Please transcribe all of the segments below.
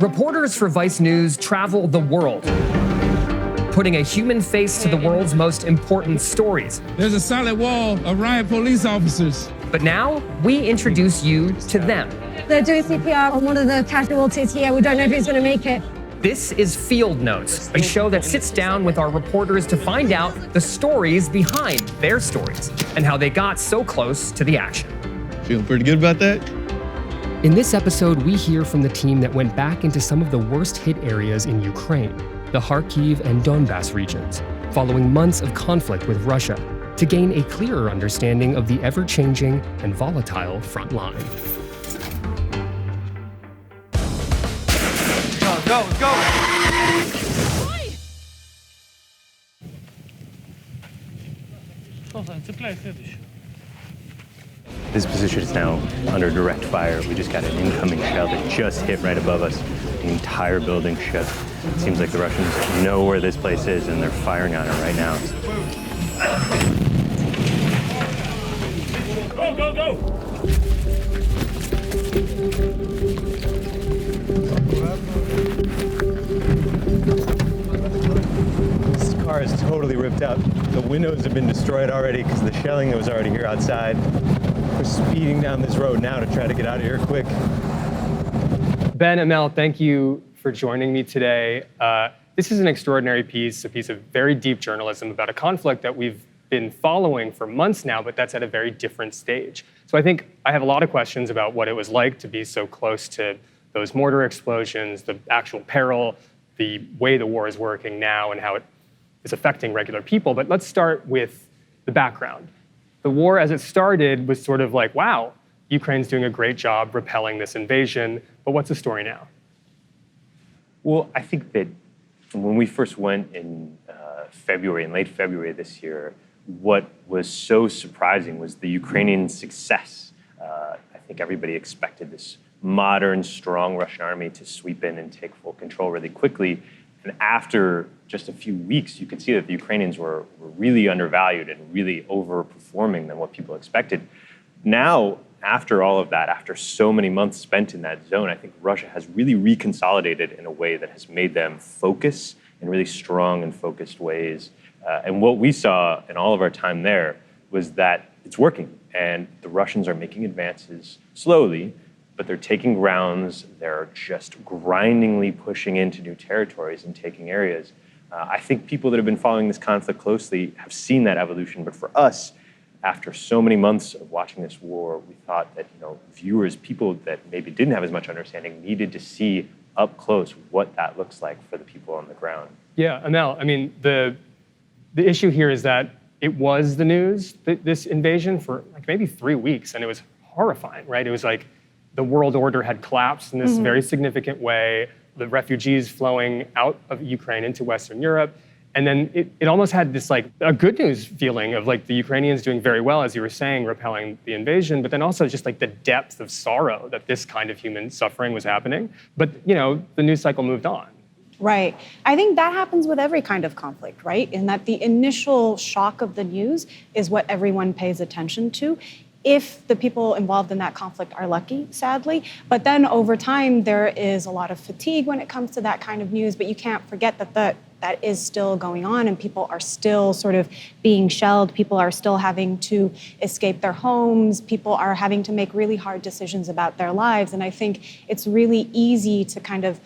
Reporters for Vice News travel the world, putting a human face to the world's most important stories. There's a solid wall of riot police officers. But now, we introduce you to them. They're doing CPR on one of the casualties here. We don't know if he's going to make it. This is Field Notes, a show that sits down with our reporters to find out the stories behind their stories and how they got so close to the action. Feeling pretty good about that? In this episode, we hear from the team that went back into some of the worst hit areas in Ukraine, the Kharkiv and Donbas regions, following months of conflict with Russia, to gain a clearer understanding of the ever-changing and volatile front line. Go, go! This position is now under direct fire. We just got an incoming shell that just hit right above us. The entire building shook. It seems like the Russians know where this place is and they're firing on it right now. Go, go, go! This car is totally ripped out. The windows have been destroyed already because the shelling that was already here outside. We're speeding down this road now to try to get out of here quick. Ben, Amel, thank you for joining me today. This is an extraordinary piece, a piece of very deep journalism about a conflict that we've been following for months now, but that's at a very different stage. So I think I have a lot of questions about what it was like to be so close to those mortar explosions, the actual peril, the way the war is working now and how it is affecting regular people. But let's start with the background. The war, as it started, was sort of like, wow, Ukraine's doing a great job repelling this invasion, but what's the story now? Well, I think that when we first went in February, in late February this year, what was so surprising was the Ukrainian success. I think everybody expected this modern, strong Russian army to sweep in and take full control really quickly. And after just a few weeks, you could see that the Ukrainians were really undervalued and really overperforming than what people expected. Now, after all of that, after so many months spent in that zone, I think Russia has really reconsolidated in a way that has made them focus in really strong and focused ways. And what we saw in all of our time there was that it's working. And the Russians are making advances slowly, but they're taking grounds. They're just grindingly pushing into new territories and taking areas. I think people that have been following this conflict closely have seen that evolution. But for us, after so many months of watching this war, we thought that viewers, people that maybe didn't have as much understanding, needed to see up close what that looks like for the people on the ground. Yeah, Amel, I mean, the issue here is that it was the news, this invasion, for like maybe 3 weeks, and it was horrifying, right? It was like the world order had collapsed in this very significant way, the refugees flowing out of Ukraine into Western Europe. And then it almost had this like a good news feeling of like the Ukrainians doing very well, as you were saying, repelling the invasion, but then also just like the depth of sorrow that this kind of human suffering was happening. But, the news cycle moved on. Right. I think that happens with every kind of conflict, right? In that the initial shock of the news is what everyone pays attention to, if the people involved in that conflict are lucky, sadly. But then over time, there is a lot of fatigue when it comes to that kind of news, but you can't forget that is still going on and people are still sort of being shelled. People are still having to escape their homes. People are having to make really hard decisions about their lives. And I think it's really easy to kind of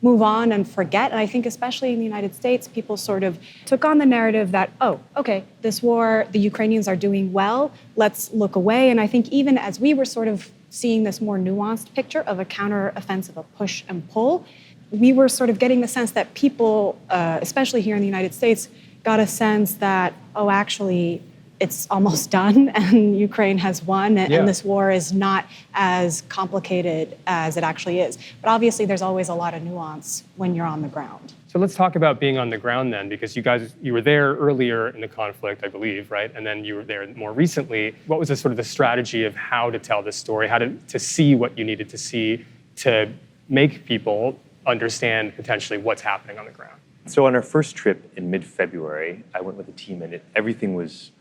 move on and forget. And I think especially in the United States, people sort of took on the narrative that, oh, okay, this war, the Ukrainians are doing well, let's look away. And I think even as we were sort of seeing this more nuanced picture of a counteroffensive, a push and pull, we were sort of getting the sense that people, especially here in the United States, got a sense that, oh, actually, it's almost done and Ukraine has won and this war is not as complicated as it actually is. But obviously there's always a lot of nuance when you're on the ground. So let's talk about being on the ground then, because you were there earlier in the conflict, I believe, right? And then you were there more recently. What was the sort of the strategy of how to tell this story, how to see what you needed to see to make people understand potentially what's happening on the ground? So on our first trip in mid-February, I went with a team and everything was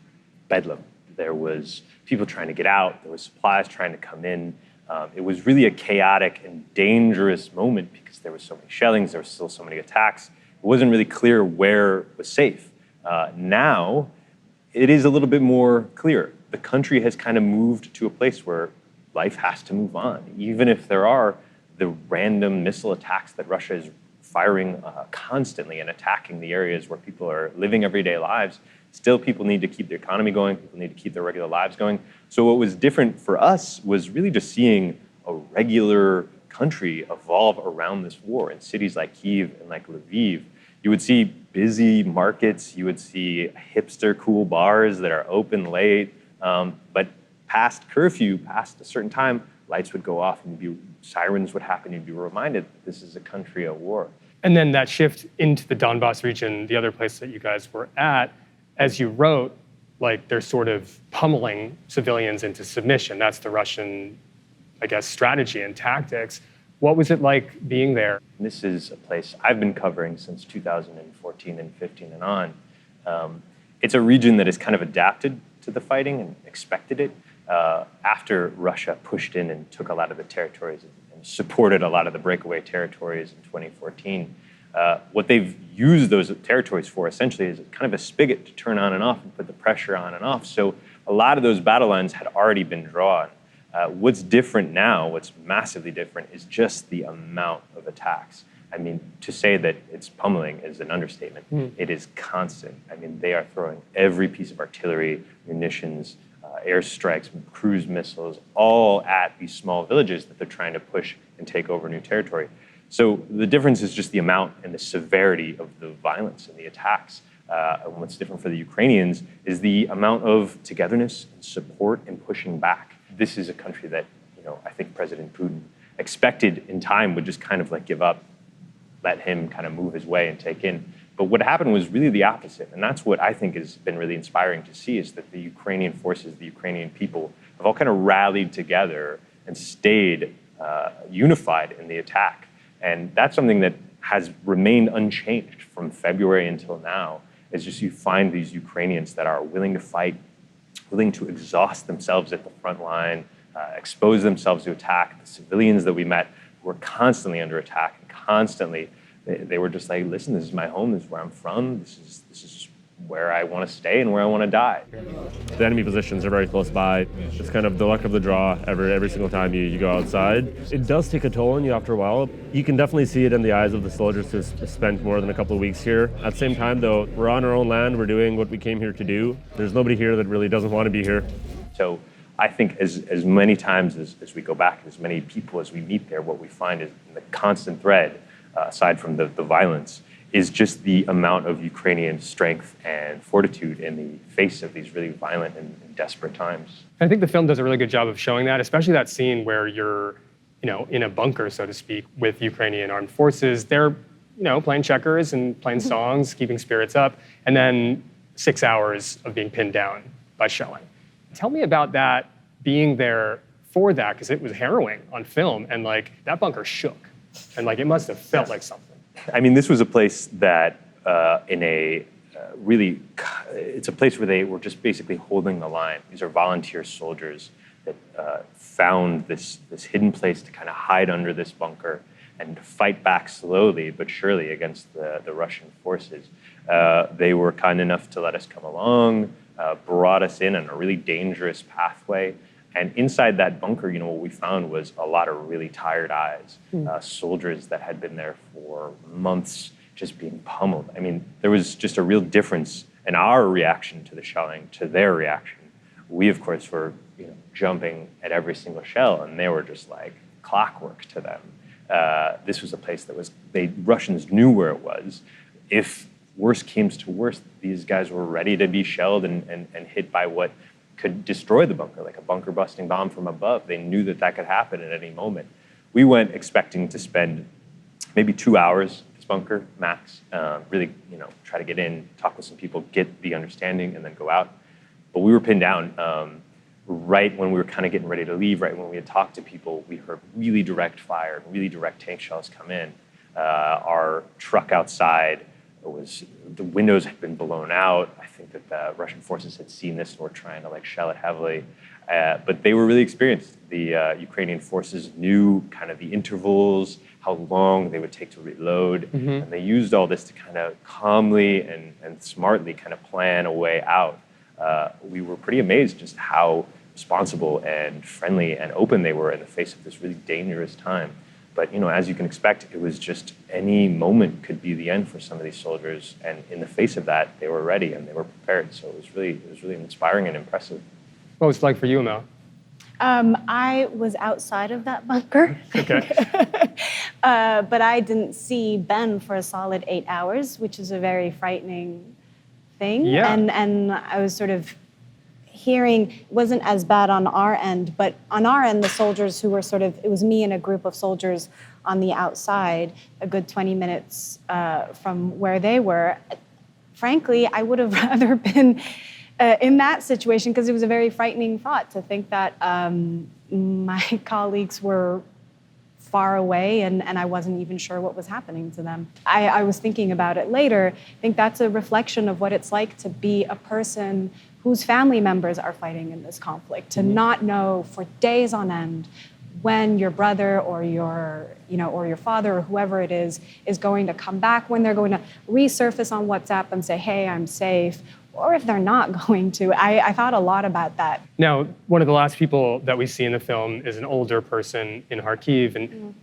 bedlam. There was people trying to get out. There was supplies trying to come in. It was really a chaotic and dangerous moment because there were so many shellings, there were still so many attacks. It wasn't really clear where was safe. Now, it is a little bit more clear. The country has kind of moved to a place where life has to move on, even if there are the random missile attacks that Russia is firing constantly and attacking the areas where people are living everyday lives. Still, people need to keep the economy going. People need to keep their regular lives going. So what was different for us was really just seeing a regular country evolve around this war in cities like Kyiv and like Lviv. You would see busy markets. You would see hipster cool bars that are open late. But past curfew, past a certain time, lights would go off and sirens would happen. You'd be reminded that this is a country at war. And then that shift into the Donbass region, the other place that you guys were at, as you wrote, like they're sort of pummeling civilians into submission. That's the Russian, I guess, strategy and tactics. What was it like being there? This is a place I've been covering since 2014 and 15 and on. It's a region that has kind of adapted to the fighting and expected it. After Russia pushed in and took a lot of the territories and supported a lot of the breakaway territories in 2014, what they've used those territories for essentially is kind of a spigot to turn on and off and put the pressure on and off. So a lot of those battle lines had already been drawn. What's different now, what's massively different, is just the amount of attacks. I mean, to say that it's pummeling is an understatement. It is constant. I mean, they are throwing every piece of artillery, munitions, airstrikes, cruise missiles, all at these small villages that they're trying to push and take over new territory. So the difference is just the amount and the severity of the violence and the attacks. And what's different for the Ukrainians is the amount of togetherness and support and pushing back. This is a country that, I think President Putin expected in time would just kind of like give up, let him kind of move his way and take in. But what happened was really the opposite. And that's what I think has been really inspiring to see, is that the Ukrainian forces, the Ukrainian people have all kind of rallied together and stayed unified in the attack. And that's something that has remained unchanged from February until now, is just you find these Ukrainians that are willing to fight, willing to exhaust themselves at the front line, expose themselves to attack. The civilians that we met were constantly under attack and constantly, they were just like, listen, this is my home, this is where I'm from, this is where I want to stay and where I want to die. The enemy positions are very close by. It's kind of the luck of the draw every single time you go outside. It does take a toll on you after a while. You can definitely see it in the eyes of the soldiers who spent more than a couple of weeks here. At the same time, though, we're on our own land. We're doing what we came here to do. There's nobody here that really doesn't want to be here. So I think as many times as we go back, as many people as we meet there, what we find is the constant thread, aside from the violence, is just the amount of Ukrainian strength and fortitude in the face of these really violent and desperate times. I think the film does a really good job of showing that, especially that scene where you're, in a bunker, so to speak, with Ukrainian armed forces. They're, playing checkers and playing songs, keeping spirits up, and then 6 hours of being pinned down by shelling. Tell me about that, being there for that, because it was harrowing on film, and that bunker shook, and it must have felt like something. I mean, this was a place that it's a place where they were just basically holding the line. These are volunteer soldiers that found this hidden place to kind of hide under this bunker and fight back slowly but surely against the Russian forces. They were kind enough to let us come along, brought us in on a really dangerous pathway. And inside that bunker, what we found was a lot of really tired eyes, soldiers that had been there for months just being pummeled. I mean, there was just a real difference in our reaction to the shelling to their reaction. We, of course, were jumping at every single shell, and they were just like clockwork to them. This was a place that Russians knew where it was. If worst came to worst, these guys were ready to be shelled and hit by what could destroy the bunker, like a bunker busting bomb from above. They knew that could happen at any moment. We went expecting to spend maybe 2 hours at this bunker max, really, try to get in, talk with some people, get the understanding, and then go out. But we were pinned down right when we were kind of getting ready to leave, right when we had talked to people. We heard really direct fire, really direct tank shells come in. Our truck outside the windows had been blown out. I think that the Russian forces had seen this and were trying to like shell it heavily. But they were really experienced. The Ukrainian forces knew kind of the intervals, how long they would take to reload, and they used all this to kind of calmly and smartly kind of plan a way out. We were pretty amazed just how responsible and friendly and open they were in the face of this really dangerous time. But as you can expect, it was just any moment could be the end for some of these soldiers, and in the face of that, they were ready and they were prepared. So it was really inspiring and impressive. What was it like for you, Mel? I was outside of that bunker. Okay. But I didn't see Ben for a solid 8 hours, which is a very frightening thing. Yeah. And I was sort of hearing, it wasn't as bad on our end, but on our end, the soldiers who were it was me and a group of soldiers on the outside, a good 20 minutes from where they were. Frankly, I would have rather been in that situation, because it was a very frightening thought to think that my colleagues were far away and I wasn't even sure what was happening to them. I was thinking about it later. I think that's a reflection of what it's like to be a person whose family members are fighting in this conflict, to not know for days on end when your brother or your father or whoever it is going to come back, when they're going to resurface on WhatsApp and say, hey, I'm safe, or if they're not going to. I thought a lot about that. Now, one of the last people that we see in the film is an older person in Kharkiv. And,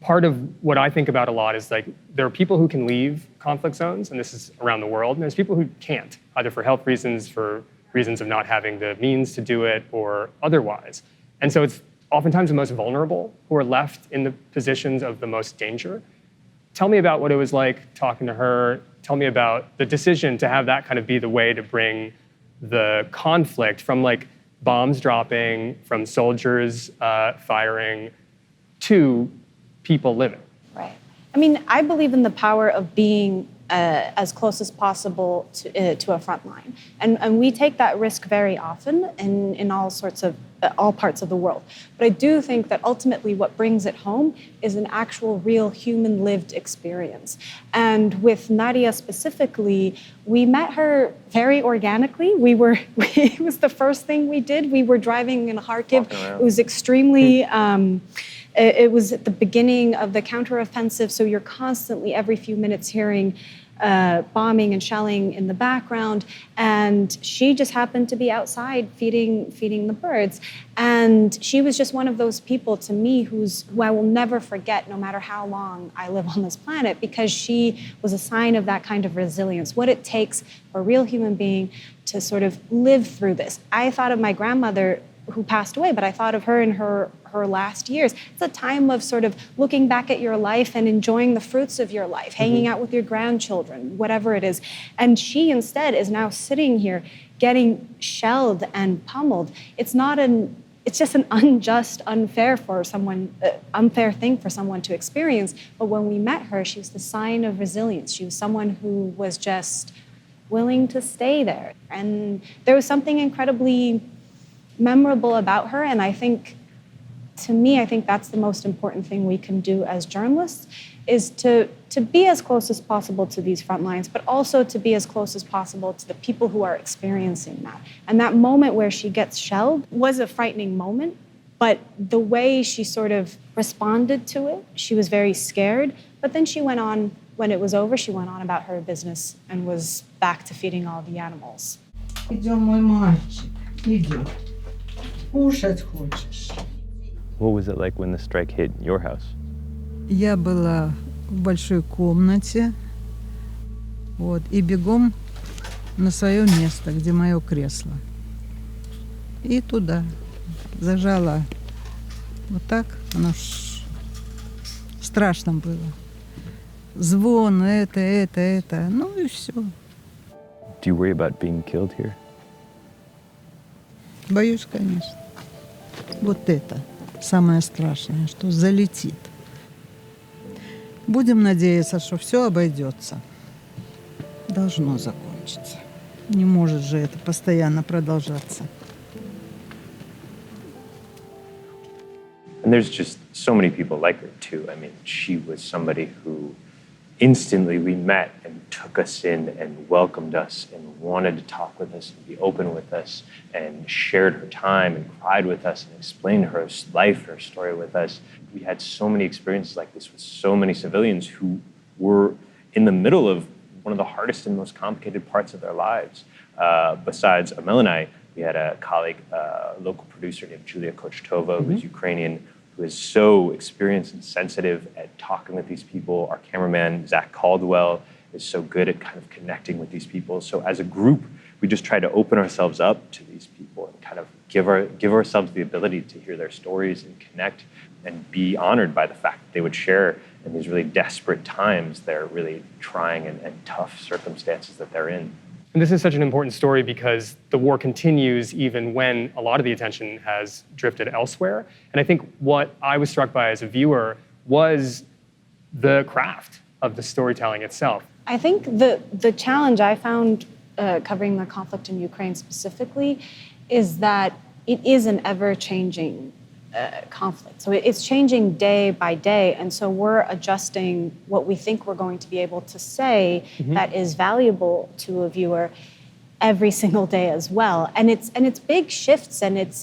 part of what I think about a lot is like, there are people who can leave conflict zones, and this is around the world, and there's people who can't, either for health reasons, for reasons of not having the means to do it, or otherwise. And so it's oftentimes the most vulnerable who are left in the positions of the most danger. Tell me about what it was like talking to her. Tell me about the decision to have that kind of be the way to bring the conflict from like bombs dropping, from soldiers firing, to people living. Right. I mean, I believe in the power of being as close as possible to a front line. And we take that risk very often in all parts of the world. But I do think that ultimately what brings it home is an actual real human lived experience. And with Nadia specifically, we met her very organically. It was the first thing we did. We were driving in Kharkiv. It was extremely, it was at the beginning of the counteroffensive, so you're constantly every few minutes hearing bombing and shelling in the background, and she just happened to be outside feeding the birds. And she was just one of those people to me who I will never forget, no matter how long I live on this planet, because she was a sign of that kind of resilience, what it takes for a real human being to sort of live through this. I thought of my grandmother who passed away, but I thought of her in her last years. It's a time of sort of looking back at your life and enjoying the fruits of your life, hanging out with your grandchildren, whatever it is. And she instead is now sitting here getting shelled and pummeled. It's just an unfair thing for someone to experience. But when we met her, she was the sign of resilience. She was someone who was just willing to stay there. And there was something incredibly memorable about her, and I think that's the most important thing we can do as journalists, is to be as close as possible to these front lines, but also to be as close as possible to the people who are experiencing that. And that moment where she gets shelled was a frightening moment, but the way she sort of responded to it, she was very scared, but then she went on, when it was over, she went on about her business and was back to feeding all the animals. Идем, мой мальчик, идем. Кушать хочешь? What was it like when the strike hit your house? Я была в большой комнате, и бегом на свое место, где мое кресло. И туда зажала. Вот так, оно страшно было. Звон, это, и все. Do you worry about being killed here? Боюсь, конечно. Вот это самое страшное, что залетит. Будем надеяться, что все обойдется. Должно закончиться. Не может же это постоянно продолжаться. And there's just so many people like her too. I mean, she was somebody who instantly we met and took us in and welcomed us and wanted to talk with us and be open with us and shared her time and cried with us and explained her life, her story with us. We had so many experiences like this with so many civilians who were in the middle of one of the hardest and most complicated parts of their lives. Besides Amel and I, we had a colleague, a local producer named Julia Kochtova, who's Ukrainian, who is so experienced and sensitive at talking with these people. Our cameraman, Zach Caldwell, is so good at kind of connecting with these people. So as a group, we just try to open ourselves up to these people and kind of give ourselves the ability to hear their stories and connect and be honored by the fact that they would share in these really desperate times, their really trying and tough circumstances that they're in. And this is such an important story because the war continues even when a lot of the attention has drifted elsewhere. And I think what I was struck by as a viewer was the craft of the storytelling itself. I think the challenge I found covering the conflict in Ukraine specifically is that it is an ever-changing conflict. So it's changing day by day, and so we're adjusting what we think we're going to be able to say that is valuable to a viewer every single day as well. And it's big shifts, and it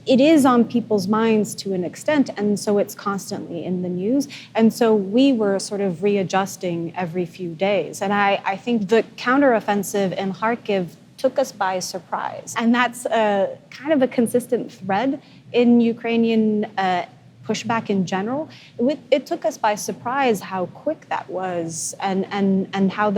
is on people's minds to an extent, and so it's constantly in the news. And so we were sort of readjusting every few days. And I think the counteroffensive in Kharkiv took us by surprise. And that's kind of a consistent thread in Ukrainian pushback in general. It took us by surprise how quick that was and how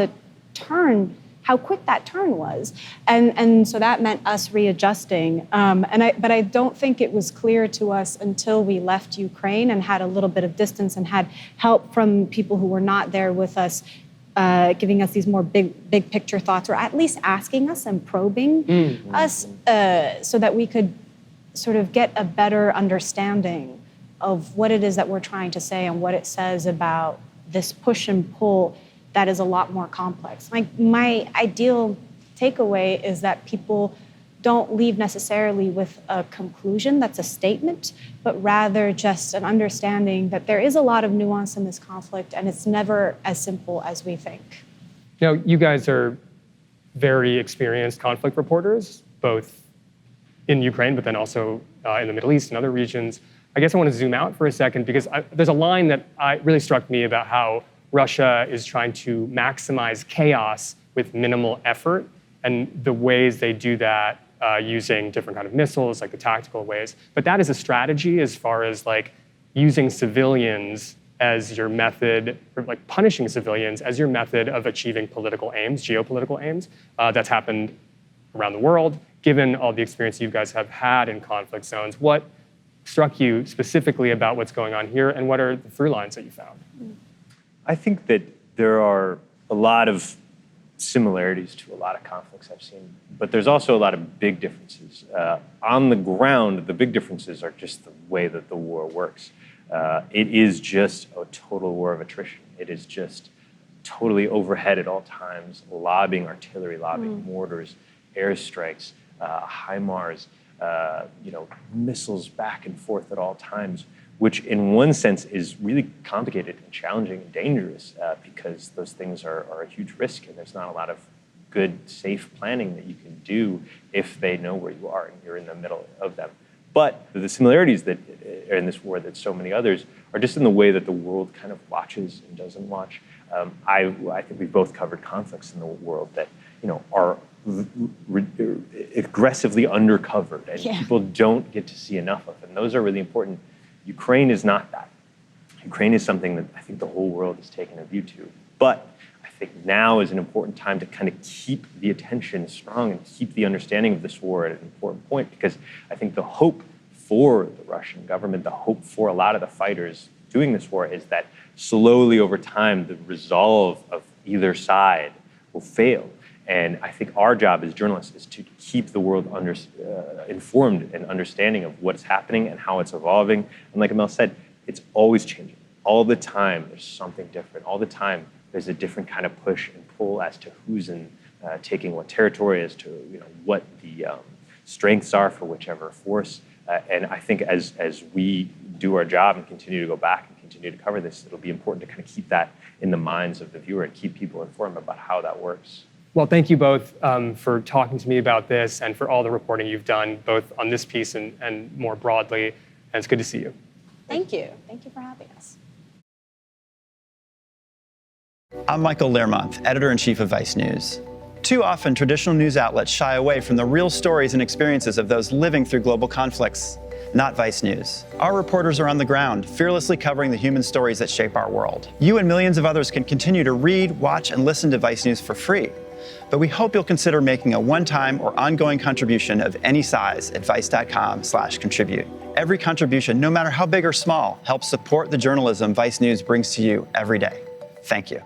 quick that turn was. And so that meant us readjusting. But I don't think it was clear to us until we left Ukraine and had a little bit of distance and had help from people who were not there with us, giving us these more big picture thoughts, or at least asking us and probing us so that we could sort of get a better understanding of what it is that we're trying to say and what it says about this push and pull that is a lot more complex. My ideal takeaway is that people don't leave necessarily with a conclusion that's a statement, but rather just an understanding that there is a lot of nuance in this conflict and it's never as simple as we think. Now, you guys are very experienced conflict reporters, both in Ukraine, but then also in the Middle East and other regions. I guess I want to zoom out for a second because there's a line that really struck me about how Russia is trying to maximize chaos with minimal effort, and the ways they do that using different kind of missiles, like the tactical ways. But that is a strategy as far as like using civilians as your method, or like punishing civilians as your method of achieving political aims, geopolitical aims. That's happened around the world. Given all the experience you guys have had in conflict zones, what struck you specifically about what's going on here, and what are the through lines that you found? I think that there are a lot of similarities to a lot of conflicts I've seen, but there's also a lot of big differences. On the ground, the big differences are just the way that the war works. It is just a total war of attrition. It is just totally overhead at all times, lobbing, artillery lobbing, mortars, airstrikes, HIMARS, missiles back and forth at all times, which in one sense is really complicated and challenging and dangerous because those things are a huge risk, and there's not a lot of good, safe planning that you can do if they know where you are and you're in the middle of them. But the similarities that are in this war that so many others are just in the way that the world kind of watches and doesn't watch. I think we've both covered conflicts in the world that are aggressively undercovered and people don't get to see enough of, and those are really important. Ukraine is not that. Ukraine is something that I think the whole world has taken a view to, but I think now is an important time to kind of keep the attention strong and keep the understanding of this war at an important point, because I think the hope for the Russian government, the hope for a lot of the fighters doing this war is that slowly over time, the resolve of either side will fail. And I think our job as journalists is to keep the world informed and understanding of what's happening and how it's evolving. And like Amel said, it's always changing. All the time, there's something different. All the time, there's a different kind of push and pull as to who's taking what territory, as to what the strengths are for whichever force. And I think as we do our job and continue to go back and continue continue to cover this, it'll be important to kind of keep that in the minds of the viewer and keep people informed about how that works. Well, thank you both for talking to me about this and for all the reporting you've done, both on this piece and more broadly. And it's good to see you. Thank you. Thank you for having us. I'm Michael Learmonth, editor-in-chief of Vice News. Too often, traditional news outlets shy away from the real stories and experiences of those living through global conflicts. Not Vice News. Our reporters are on the ground, fearlessly covering the human stories that shape our world. You and millions of others can continue to read, watch, and listen to Vice News for free. But we hope you'll consider making a one-time or ongoing contribution of any size at vice.com/contribute. Every contribution, no matter how big or small, helps support the journalism Vice News brings to you every day. Thank you.